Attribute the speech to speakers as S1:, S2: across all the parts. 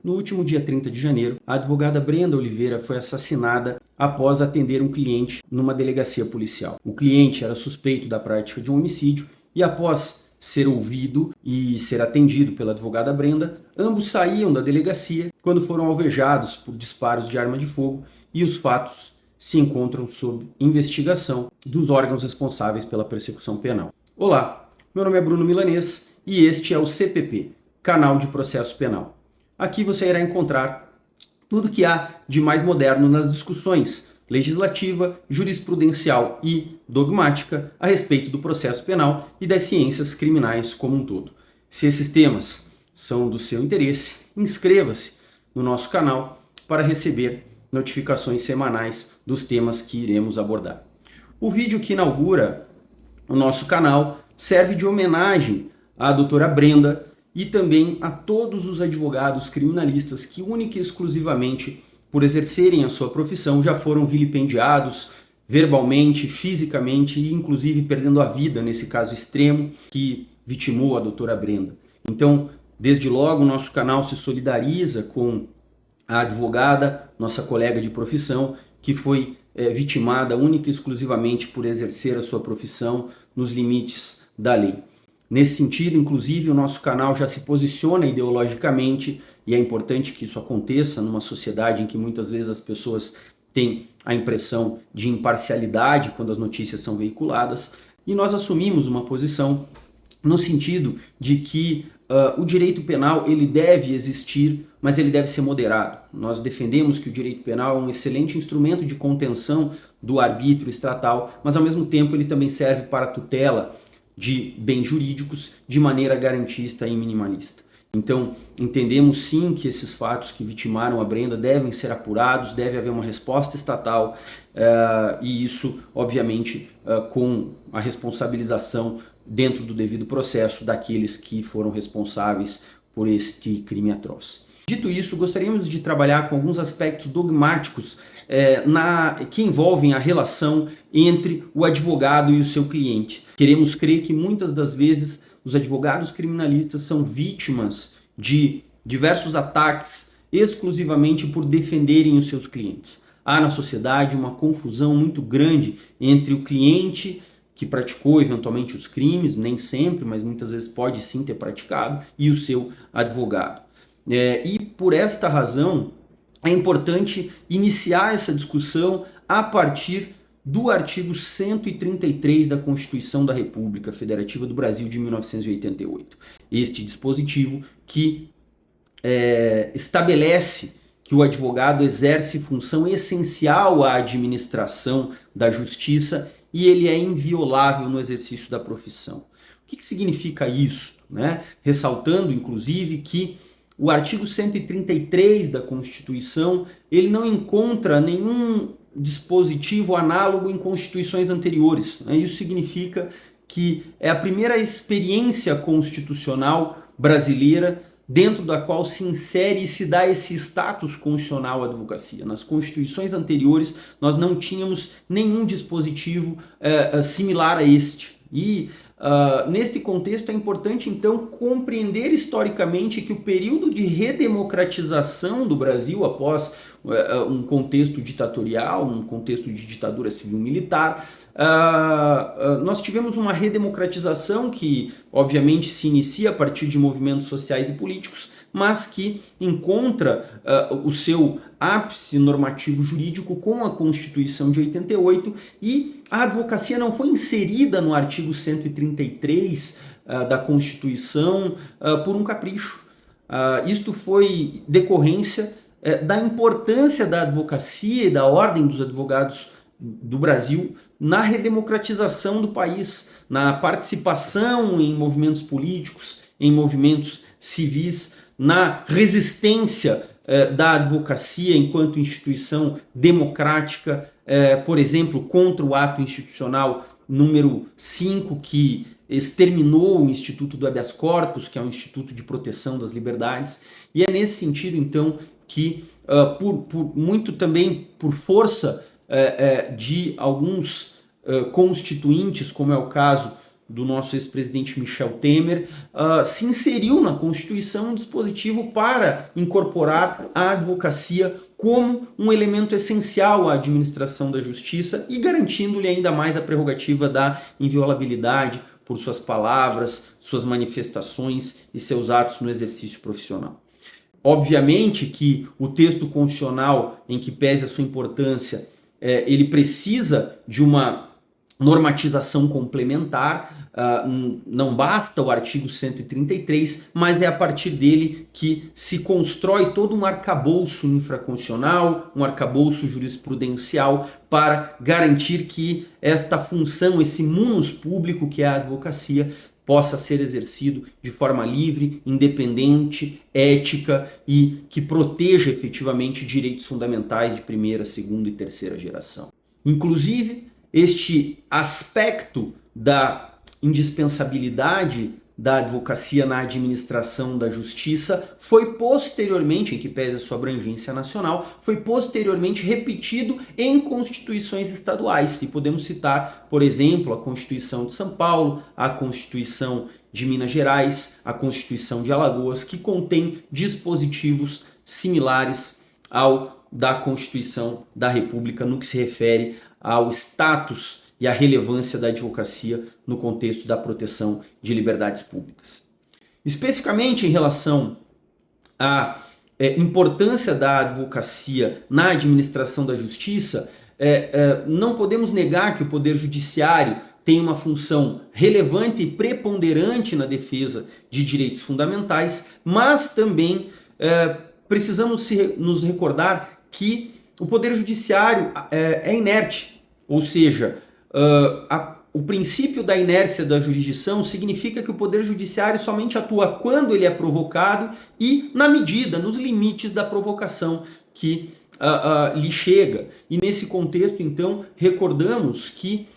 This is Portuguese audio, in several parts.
S1: No último dia 30 de janeiro, a advogada Brenda Oliveira foi assassinada após atender um cliente numa delegacia policial. O cliente era suspeito da prática de um homicídio e, após ser ouvido e ser atendido pela advogada Brenda, ambos saíam da delegacia quando foram alvejados por disparos de arma de fogo e os fatos se encontram sob investigação dos órgãos responsáveis pela persecução penal. Olá, meu nome é Bruno Milanês e este é o CPP, Canal de Processo Penal. Aqui você irá encontrar tudo que há de mais moderno nas discussões legislativa, jurisprudencial e dogmática a respeito do processo penal e das ciências criminais como um todo. Se esses temas são do seu interesse, inscreva-se no nosso canal para receber notificações semanais dos temas que iremos abordar. O vídeo que inaugura o nosso canal serve de homenagem à doutora Brenda e também a todos os advogados criminalistas que única e exclusivamente por exercerem a sua profissão já foram vilipendiados verbalmente, fisicamente e inclusive perdendo a vida nesse caso extremo que vitimou a doutora Brenda. Então, desde logo, o nosso canal se solidariza com a advogada, nossa colega de profissão, que foi vitimada única e exclusivamente por exercer a sua profissão nos limites da lei. Nesse sentido, inclusive, o nosso canal já se posiciona ideologicamente e é importante que isso aconteça numa sociedade em que muitas vezes as pessoas têm a impressão de imparcialidade quando as notícias são veiculadas, e nós assumimos uma posição no sentido de que o direito penal ele deve existir, mas ele deve ser moderado. Nós defendemos que o direito penal é um excelente instrumento de contenção do arbítrio estatal, mas ao mesmo tempo ele também serve para a tutela de bens jurídicos de maneira garantista e minimalista. Então, entendemos sim que esses fatos que vitimaram a Brenda devem ser apurados, deve haver uma resposta estatal e isso, obviamente, com a responsabilização dentro do devido processo daqueles que foram responsáveis por este crime atroz. Dito isso, gostaríamos de trabalhar com alguns aspectos dogmáticos que envolvem a relação entre o advogado e o seu cliente. Queremos crer que muitas das vezes os advogados criminalistas são vítimas de diversos ataques exclusivamente por defenderem os seus clientes. Há na sociedade uma confusão muito grande entre o cliente que praticou eventualmente os crimes, nem sempre, mas muitas vezes pode sim ter praticado, e o seu advogado. E por esta razão é importante iniciar essa discussão a partir do artigo 133 da Constituição da República Federativa do Brasil de 1988. Este dispositivo que estabelece que o advogado exerce função essencial à administração da justiça e ele é inviolável no exercício da profissão. O que significa isso? Ressaltando, inclusive, que o artigo 133 da Constituição ele não encontra nenhum dispositivo análogo em constituições anteriores. Isso significa que é a primeira experiência constitucional brasileira dentro da qual se insere e se dá esse status constitucional à advocacia. Nas constituições anteriores nós não tínhamos nenhum dispositivo similar a este. E neste contexto é importante então compreender historicamente que o período de redemocratização do Brasil após um contexto ditatorial, um contexto de ditadura civil-militar, nós tivemos uma redemocratização que obviamente se inicia a partir de movimentos sociais e políticos, mas que encontra o seu ápice normativo jurídico com a Constituição de 88 e a advocacia não foi inserida no artigo 133 da Constituição por um capricho. Isto foi decorrência da importância da advocacia e da ordem dos advogados do Brasil na redemocratização do país, na participação em movimentos políticos, em movimentos civis, na resistência da advocacia enquanto instituição democrática, por exemplo, contra o ato institucional número 5, que exterminou o Instituto do Habeas Corpus, que é um instituto de proteção das liberdades, e é nesse sentido, então, que muito também por força de alguns constituintes, como é o caso do nosso ex-presidente Michel Temer, se inseriu na Constituição um dispositivo para incorporar a advocacia como um elemento essencial à administração da justiça e garantindo-lhe ainda mais a prerrogativa da inviolabilidade por suas palavras, suas manifestações e seus atos no exercício profissional. Obviamente que o texto constitucional, em que pese a sua importância, ele precisa de uma normatização complementar, não basta o artigo 133, mas é a partir dele que se constrói todo um arcabouço infraconstitucional, um arcabouço jurisprudencial para garantir que esta função, esse munus público que é a advocacia, possa ser exercido de forma livre, independente, ética e que proteja efetivamente direitos fundamentais de primeira, segunda e terceira geração. Inclusive, este aspecto da indispensabilidade da advocacia na administração da justiça foi posteriormente, em que pese a sua abrangência nacional, foi posteriormente repetido em constituições estaduais. E podemos citar, por exemplo, a Constituição de São Paulo, a Constituição de Minas Gerais, a Constituição de Alagoas, que contém dispositivos similares ao da Constituição da República no que se refere ao status e à relevância da advocacia no contexto da proteção de liberdades públicas. Especificamente em relação à importância da advocacia na administração da justiça, não podemos negar que o Poder Judiciário tem uma função relevante e preponderante na defesa de direitos fundamentais, mas também precisamos nos recordar que o Poder Judiciário é inerte, ou seja, o princípio da inércia da jurisdição significa que o Poder Judiciário somente atua quando ele é provocado e na medida, nos limites da provocação que lhe chega. E nesse contexto, então, recordamos que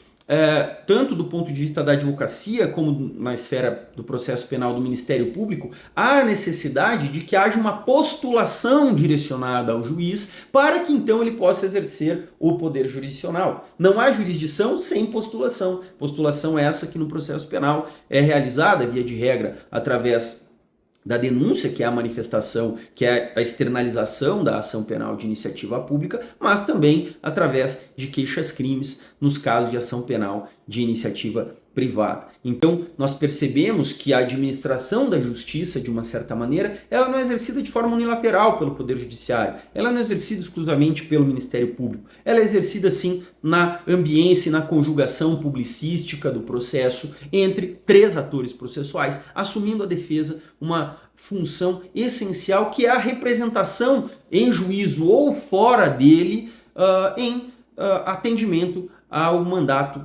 S1: tanto do ponto de vista da advocacia, como na esfera do processo penal do Ministério Público, há necessidade de que haja uma postulação direcionada ao juiz para que então ele possa exercer o poder jurisdicional. Não há jurisdição sem postulação. Postulação essa que no processo penal é realizada, via de regra, através da denúncia, que é a manifestação, que é a externalização da ação penal de iniciativa pública, mas também através de queixas-crimes nos casos de ação penal de iniciativa privada. Então, nós percebemos que a administração da justiça, de uma certa maneira, ela não é exercida de forma unilateral pelo Poder Judiciário, ela não é exercida exclusivamente pelo Ministério Público, ela é exercida, sim, na ambiência e na conjugação publicística do processo entre três atores processuais, assumindo a defesa uma função essencial que é a representação em juízo ou fora dele em atendimento ao mandato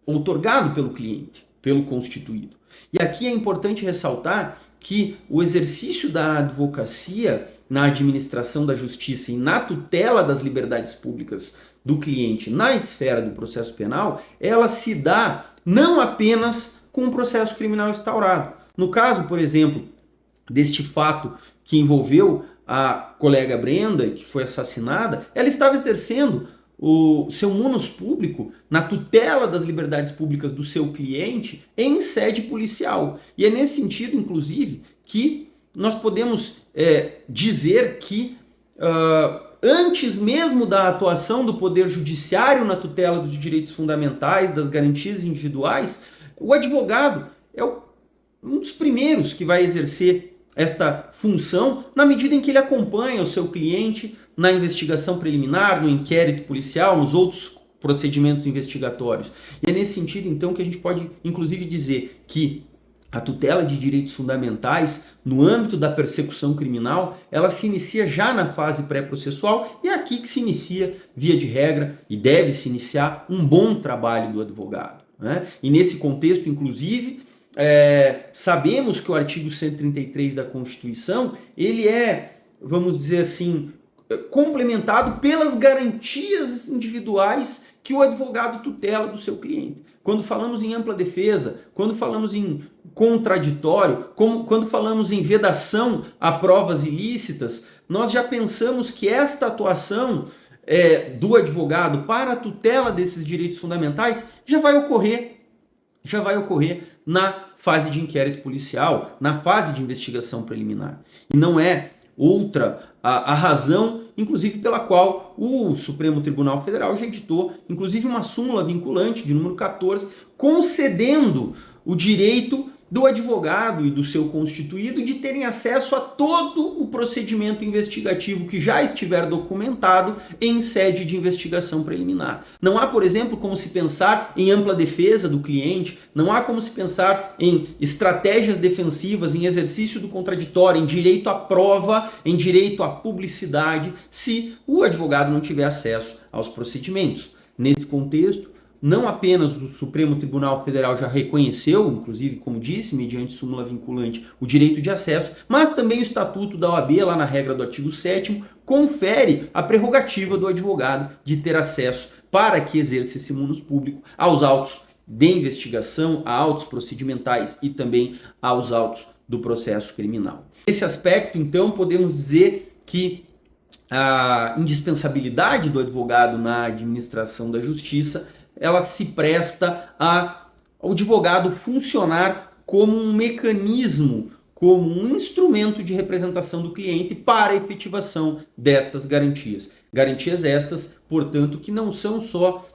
S1: outorgado pelo cliente, pelo constituído. E aqui é importante ressaltar que o exercício da advocacia na administração da justiça e na tutela das liberdades públicas do cliente na esfera do processo penal, ela se dá não apenas com o processo criminal instaurado. No caso, por exemplo, deste fato que envolveu a colega Brenda, que foi assassinada, ela estava exercendo o seu munus público na tutela das liberdades públicas do seu cliente em sede policial. E é nesse sentido, inclusive, que nós podemos dizer que antes mesmo da atuação do Poder Judiciário na tutela dos direitos fundamentais, das garantias individuais, o advogado é um dos primeiros que vai exercer esta função na medida em que ele acompanha o seu cliente na investigação preliminar, no inquérito policial, nos outros procedimentos investigatórios. E é nesse sentido, então, que a gente pode, inclusive, dizer que a tutela de direitos fundamentais, no âmbito da persecução criminal, ela se inicia já na fase pré-processual e é aqui que se inicia, via de regra, e deve se iniciar um bom trabalho do advogado, né? E nesse contexto, inclusive, sabemos que o artigo 133 da Constituição, ele é, vamos dizer assim, complementado pelas garantias individuais que o advogado tutela do seu cliente. Quando falamos em ampla defesa, quando falamos em contraditório, quando falamos em vedação a provas ilícitas, nós já pensamos que esta atuação do advogado para a tutela desses direitos fundamentais já vai ocorrer já vai ocorrer na fase de inquérito policial, na fase de investigação preliminar. E não é outra a razão, inclusive, pela qual o Supremo Tribunal Federal já editou, inclusive, uma súmula vinculante de número 14, concedendo o direito do advogado e do seu constituído de terem acesso a todo o procedimento investigativo que já estiver documentado em sede de investigação preliminar. Não há, por exemplo, como se pensar em ampla defesa do cliente, não há como se pensar em estratégias defensivas, em exercício do contraditório, em direito à prova, em direito à publicidade, se o advogado não tiver acesso aos procedimentos. Nesse contexto, não apenas o Supremo Tribunal Federal já reconheceu, inclusive, como disse, mediante súmula vinculante, o direito de acesso, mas também o Estatuto da OAB, lá na regra do artigo 7º, confere a prerrogativa do advogado de ter acesso, para que exerça esse munus público, aos autos de investigação, a autos procedimentais e também aos autos do processo criminal. Nesse aspecto, então, podemos dizer que a indispensabilidade do advogado na administração da justiça ela se presta ao advogado funcionar como um mecanismo, como um instrumento de representação do cliente para a efetivação destas garantias. Garantias estas, portanto, que não são só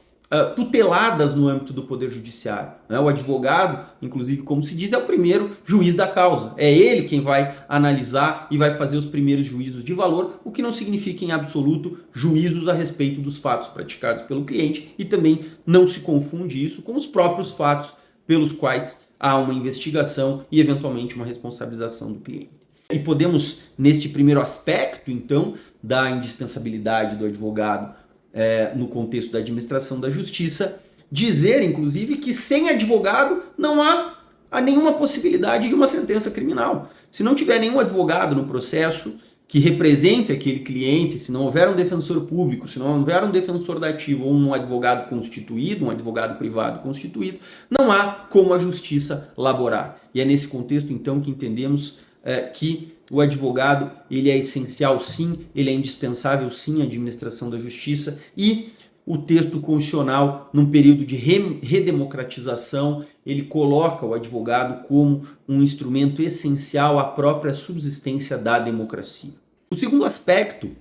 S1: tuteladas no âmbito do Poder Judiciário. O advogado, inclusive, como se diz, é o primeiro juiz da causa. É ele quem vai analisar e vai fazer os primeiros juízos de valor, o que não significa em absoluto juízos a respeito dos fatos praticados pelo cliente, e também não se confunde isso com os próprios fatos pelos quais há uma investigação e eventualmente uma responsabilização do cliente. E podemos, neste primeiro aspecto, então, da indispensabilidade do advogado no contexto da administração da justiça, dizer, inclusive, que sem advogado não há nenhuma possibilidade de uma sentença criminal. Se não tiver nenhum advogado no processo que represente aquele cliente, se não houver um defensor público, se não houver um defensor dativo ou um advogado constituído, um advogado privado constituído, não há como a justiça laborar. E é nesse contexto, então, que entendemos que o advogado ele é essencial sim, ele é indispensável sim à administração da justiça, e o texto constitucional, num período de redemocratização, ele coloca o advogado como um instrumento essencial à própria subsistência da democracia. O segundo aspecto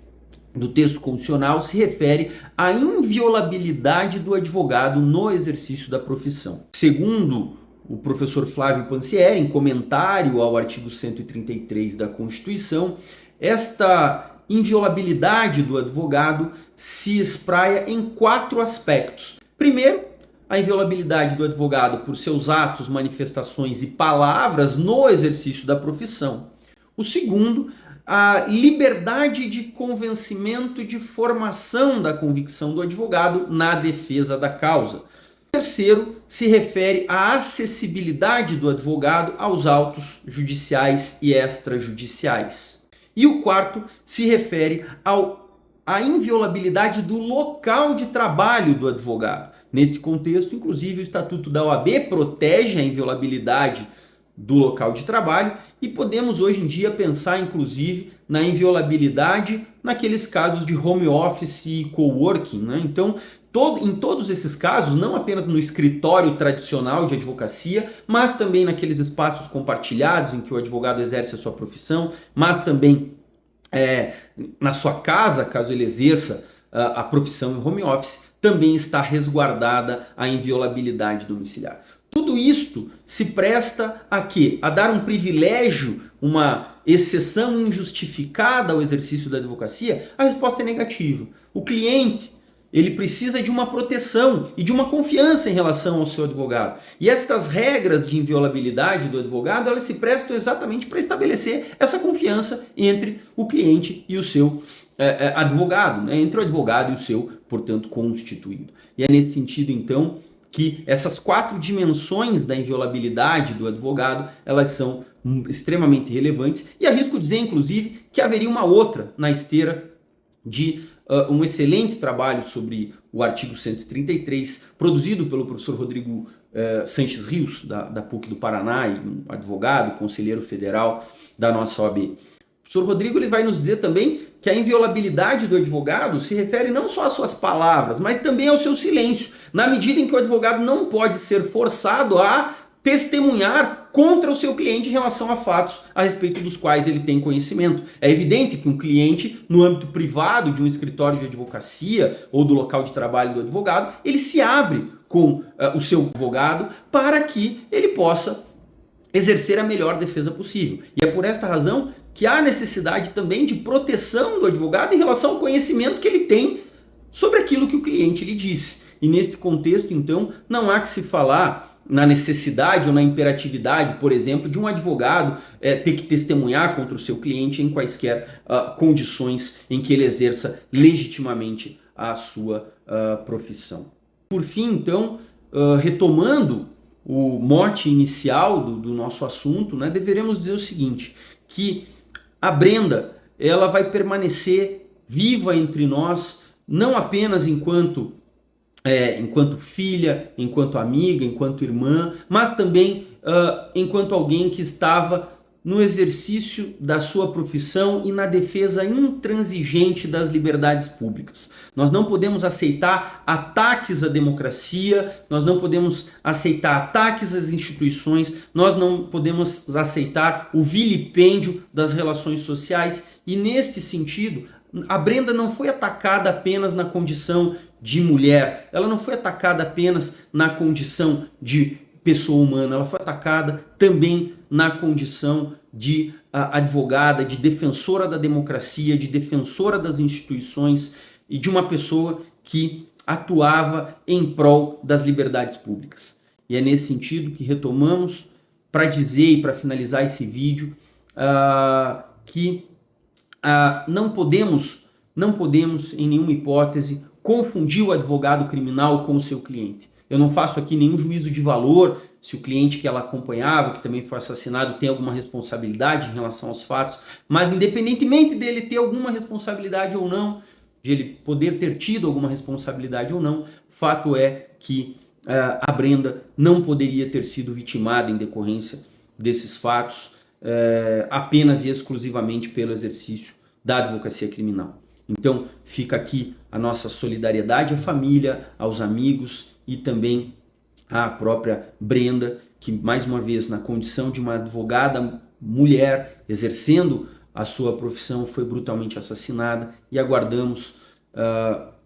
S1: do texto constitucional se refere à inviolabilidade do advogado no exercício da profissão. Segundo o professor Flávio Pansieri, em comentário ao artigo 133 da Constituição, esta inviolabilidade do advogado se espraia em 4 aspectos. Primeiro, a inviolabilidade do advogado por seus atos, manifestações e palavras no exercício da profissão. O segundo, a liberdade de convencimento e de formação da convicção do advogado na defesa da causa. O terceiro se refere à acessibilidade do advogado aos autos judiciais e extrajudiciais. E o quarto se refere à inviolabilidade do local de trabalho do advogado. Neste contexto, inclusive, o Estatuto da OAB protege a inviolabilidade do local de trabalho, e podemos hoje em dia pensar, inclusive, na inviolabilidade naqueles casos de home office e coworking, né? Então, em todos esses casos, não apenas no escritório tradicional de advocacia, mas também naqueles espaços compartilhados em que o advogado exerce a sua profissão, mas também na sua casa, caso ele exerça a profissão em home office, também está resguardada a inviolabilidade domiciliar. Tudo isto se presta a quê? A dar um privilégio, uma exceção injustificada ao exercício da advocacia? A resposta é negativa. O cliente, ele precisa de uma proteção e de uma confiança em relação ao seu advogado. E estas regras de inviolabilidade do advogado, elas se prestam exatamente para estabelecer essa confiança entre o cliente e o seu advogado, né? Entre o advogado e o seu, portanto, constituído. E é nesse sentido, então, que essas 4 dimensões da inviolabilidade do advogado, elas são extremamente relevantes, e arrisco dizer, inclusive, que haveria uma outra na esteira de um excelente trabalho sobre o artigo 133, produzido pelo professor Rodrigo Sanches Rios, da PUC do Paraná, e um advogado, conselheiro federal da nossa OAB. professor Rodrigo ele vai nos dizer também que a inviolabilidade do advogado se refere não só às suas palavras, mas também ao seu silêncio, na medida em que o advogado não pode ser forçado a testemunhar contra o seu cliente em relação a fatos a respeito dos quais ele tem conhecimento. É evidente que um cliente, no âmbito privado de um escritório de advocacia ou do local de trabalho do advogado, ele se abre com o seu advogado para que ele possa exercer a melhor defesa possível. E é por esta razão que há necessidade também de proteção do advogado em relação ao conhecimento que ele tem sobre aquilo que o cliente lhe disse. E neste contexto, então, não há que se falar na necessidade ou na imperatividade, por exemplo, de um advogado ter que testemunhar contra o seu cliente em quaisquer condições em que ele exerça legitimamente a sua profissão. Por fim, então, retomando o mote inicial do nosso assunto, né, deveremos dizer o seguinte, que a Brenda ela vai permanecer viva entre nós, não apenas enquanto filha, enquanto amiga, enquanto irmã, mas também enquanto alguém que estava no exercício da sua profissão e na defesa intransigente das liberdades públicas. Nós não podemos aceitar ataques à democracia, nós não podemos aceitar ataques às instituições, nós não podemos aceitar o vilipêndio das relações sociais e, neste sentido, a Brenda não foi atacada apenas na condição de mulher, ela não foi atacada apenas na condição de pessoa humana, ela foi atacada também na condição de advogada, de defensora da democracia, de defensora das instituições e de uma pessoa que atuava em prol das liberdades públicas. E é nesse sentido que retomamos para dizer e para finalizar esse vídeo que não podemos em nenhuma hipótese confundir o advogado criminal com o seu cliente. Eu não faço aqui nenhum juízo de valor se o cliente que ela acompanhava, que também foi assassinado, tem alguma responsabilidade em relação aos fatos, mas independentemente dele ter alguma responsabilidade ou não, de ele poder ter tido alguma responsabilidade ou não, fato é que a Brenda não poderia ter sido vitimada em decorrência desses fatos apenas e exclusivamente pelo exercício da advocacia criminal. Então fica aqui a nossa solidariedade à família, aos amigos e também à própria Brenda, que mais uma vez na condição de uma advogada mulher, exercendo a sua profissão, foi brutalmente assassinada e aguardamos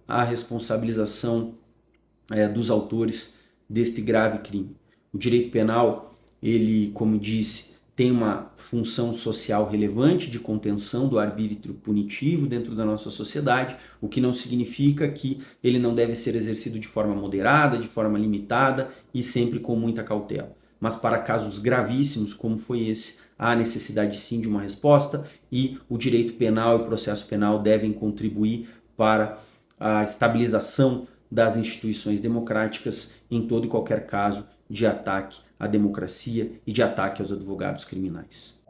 S1: a responsabilização dos autores deste grave crime. O direito penal, ele, como disse, tem uma função social relevante de contenção do arbítrio punitivo dentro da nossa sociedade, o que não significa que ele não deve ser exercido de forma moderada, de forma limitada e sempre com muita cautela. Mas para casos gravíssimos como foi esse, há necessidade sim de uma resposta e o direito penal e o processo penal devem contribuir para a estabilização das instituições democráticas em todo e qualquer caso de ataque à democracia e de ataque aos advogados criminais.